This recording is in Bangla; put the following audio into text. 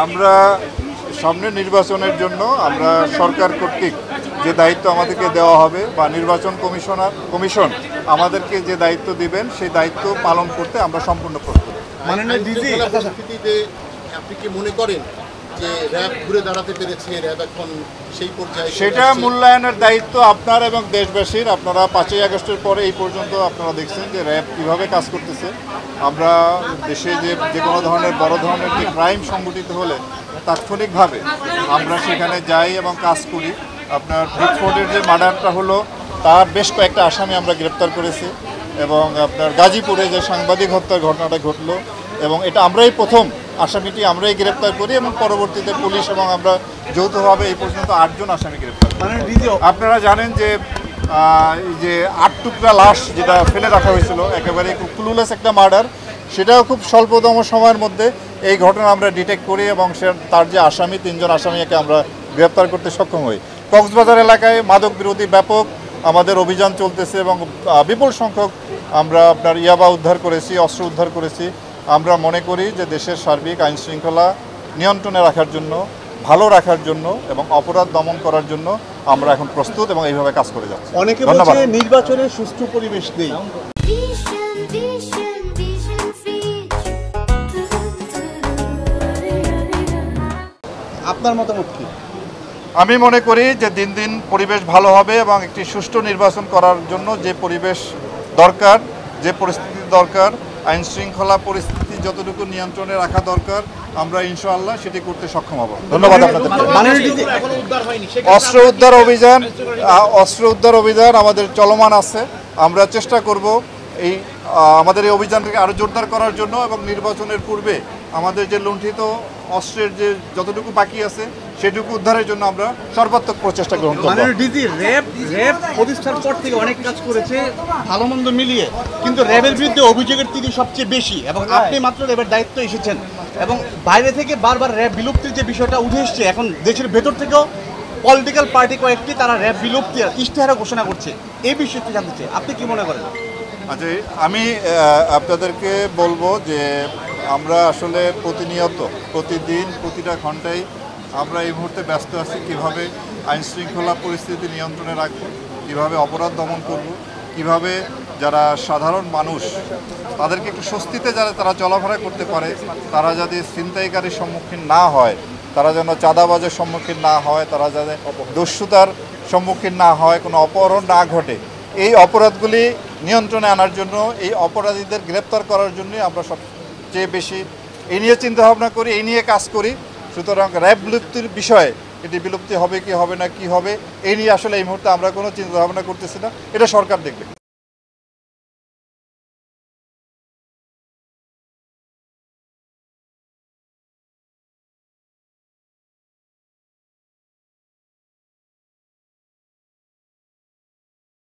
আমরা সামনে নির্বাচনের জন্য আমরা সরকার কর্তৃক যে দায়িত্ব আমাদেরকে দেওয়া হবে বা নির্বাচন কমিশন আমাদেরকে যে দায়িত্ব দিবেন সেই দায়িত্ব পালন করতে আমরা সম্পূর্ণ প্রস্তুত। মাননীয় ডিজি, আপনি কি মনে করেন যে র‍্যাব ঘুরে দাঁড়াতে পেরেছে, র‍্যাব এখন সেই পর্যায়ে? সেটা মূল্যায়নের দায়িত্ব আপনার এবং দেশবাসীর। আপনারা ৫ই আগস্টের পরে এই পর্যন্ত আপনারা দেখছেন যে র‍্যাব কীভাবে কাজ করতেছে। আমরা দেশে যে কোনো ধরনের বড় ধরনের যে ক্রাইম সংগঠিত হলে তাৎক্ষণিকভাবে আমরা সেখানে যাই এবং কাজ করি। আপনার ব্রিকফোর্ডের যে মার্ডারটা হলো তার বেশ কয়েকটা আসামি আমরা গ্রেপ্তার করেছি, এবং আপনার গাজীপুরে যে সাংবাদিক হত্যার ঘটনাটা ঘটলো এবং এটা আমরাই প্রথম আসামিটি আমরাই গ্রেপ্তার করি, এবং পরবর্তীতে পুলিশ এবং আমরা যৌথভাবে এই পর্যন্ত 8 জন আসামি গ্রেপ্তার। আপনারা জানেন যে এই যে 8 টুকরা লাশ যেটা ফেলে রাখা হয়েছিল, একেবারে খুব ক্লুলেস একটা মার্ডার, সেটাও খুব স্বল্পতম সময়ের মধ্যে এই ঘটনা আমরা ডিটেক্ট করি এবং তার যে আসামি 3 জন আসামিকে আমরা গ্রেপ্তার করতে সক্ষম হই। কক্সবাজার এলাকায় মাদক বিরোধী ব্যাপক আমাদের অভিযান চলতেছে এবং বিপুল সংখ্যক আমরা আপনার ইয়াবা উদ্ধার করেছি, অস্ত্র উদ্ধার করেছি। আমরা মনে করি যে দেশের সার্বিক আইন শৃঙ্খলা নিয়ন্ত্রণে রাখার জন্য, ভালো রাখার জন্য এবং অপরাধ দমন করার জন্য আমরা এখন প্রস্তুত এবং এইভাবে কাজ করে যাচ্ছি। অনেকে বলছে নির্বাচনে সুষ্ঠু পরিবেশ নেই। আপনার মতামত কি? আমি মনে করি যে দিন দিন পরিবেশ ভালো হবে এবং একটি সুষ্ঠু নির্বাচন করার জন্য যে পরিবেশ দরকার, যে পরিস্থিতি দরকার, আইন শৃঙ্খলা পরিস্থিতি যতটুকু নিয়ন্ত্রণে রাখা দরকার, আমরা ইনশাআল্লাহ সেটি করতে সক্ষম হব। ধন্যবাদ আপনাদের। অস্ত্র উদ্ধার অভিযান আমাদের চলমান আছে। আমরা চেষ্টা করব আমাদের এই অভিযানটাকে আরও জোরদার করার জন্য, এবং নির্বাচনের পূর্বে আমাদের যে লুণ্ঠিত অস্ত্রের যে যতটুকু বাকি আছে সেটুকু উদ্ধারের জন্য আমরা সর্বাত্মক প্রচেষ্টা গ্রহণ করব। র‍্যাব প্রতিষ্ঠার পর থেকে অনেক কাজ করেছে ভালো মন্দ মিলিয়ে, কিন্তু র‍্যাবের বিরুদ্ধে অভিযোগের তিথি সবচেয়ে বেশি, এবং আপনি মাত্র র‍্যাবের দায়িত্ব এসেছেন, এবং বাইরে থেকে বারবার র‍্যাব বিলুপ্তির যে বিষয়টা উঠে এসছে, এখন দেশের ভেতর থেকেও পলিটিক্যাল পার্টি কয়েকটি তারা র‍্যাব বিলুপ্তির ইশতেহার ঘোষণা করছে। এই বিষয়টি জানতে চাই, আপনি কি মনে করেন? আচ্ছা, আমি আপনাদেরকে বলবো যে আমরা আসলে প্রতিনিয়ত, প্রতিদিন, প্রতিটা ঘন্টায় আমরা এই মুহূর্তে ব্যস্ত আছি কীভাবে আইন শৃঙ্খলা পরিস্থিতি নিয়ন্ত্রণে রাখব, কীভাবে অপরাধ দমন করব, কীভাবে যারা সাধারণ মানুষ তাদেরকে একটু স্বস্তিতে যারা তারা চলাফেরা করতে পারে, তারা যাতে ছিনতাইকারীর সম্মুখীন না হয়, তারা যেন চাঁদাবাজের সম্মুখীন না হয়, তারা যাতে দস্যুতার সম্মুখীন না হয়, কোনো অপহরণ না ঘটে, এই অপরাধগুলি নিয়ন্ত্রণে আনার জন্য, এই অপরাধীদের গ্রেপ্তার করার জন্যই আমরা সবচেয়ে বেশি এই নিয়ে চিন্তাভাবনা করি, এই নিয়ে কাজ করি। সুতরাং র‍্যাব বিলুপ্তির বিষয়ে, এটি বিলুপ্তি হবে কি হবে না কি হবে, এই নিয়ে আসলে এই মুহূর্তে আমরা কোনো চিন্তাভাবনা করতেছি না, এটা সরকার দেখবে।